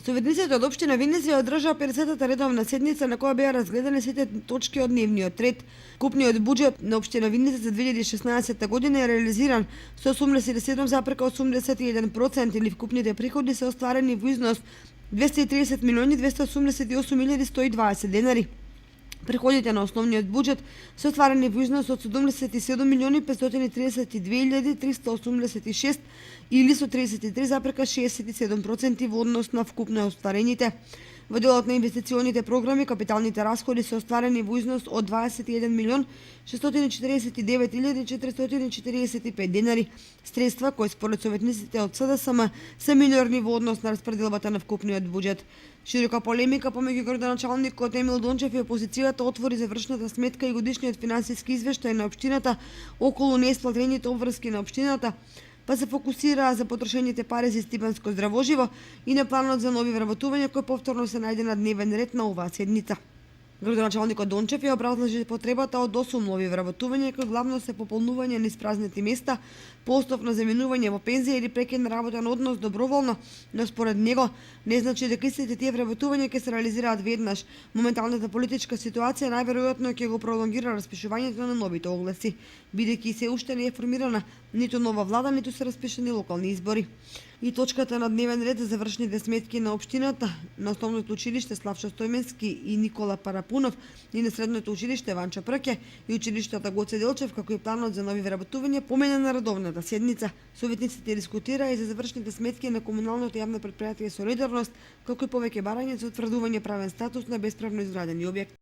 Советниците од општина Винеси одржаа 50-та редовна седница на која беа разгледани сите точки од дневниот ред. Купниот буџет на општина Винеси за 2016 година е реализиран со 87,81% или вкупните приходи се остварени во износ 230.288.120 денари. Приходите на основниот буџет се остварени во износ од 77.532.386 или со 33,67% во однос на вкупно остварените. Во делот на инвестиционите програми, капиталните расходи се остварени во износ од 21.649.445 денари, средства кои според советниците од СДСМ се минорни во однос на распределбата на вкупниот буџет. Широка полемика помеѓу градоначалникот Емил Дончев и опозицијата отвори завршната сметка и годишниот финансиски извештај на општината околу неисплатените обврски на општината, па се фокусираа за потрошените пари за стипендско здравоживо и на планот за нови вработувања кој повторно се најде на дневен ред на оваа седница. Градоначалникот Дончев ја образложи потребата од 8 нови вработувања кои главно се пополнување на испразнети места, постов на заминување во пензија или прекин работен однос доброволно, но според него не значи дека истите тие вработувања ќе се реализираат веднаш. Моменталната политичка ситуација најверојатно ќе го пролонгира распишувањето на новите огласи, бидејќи се уште не е формирана ниту нова влада, ниту се распишани локални избори. И точката на дневен ред за завршните сметки на општината, на основното училиште Славчо Стојменски и Никола Парапунов и на средното училиште Ванча Прке и училиштата Гоце Делчев, како и планот за нови вработувања, помина на редовната седница. Советниците дискутираа и за завршните сметки на комуналното јавно претпријатие Солидарност, како и повеќе барања за утврдување правен статус на бесправно изградени објект.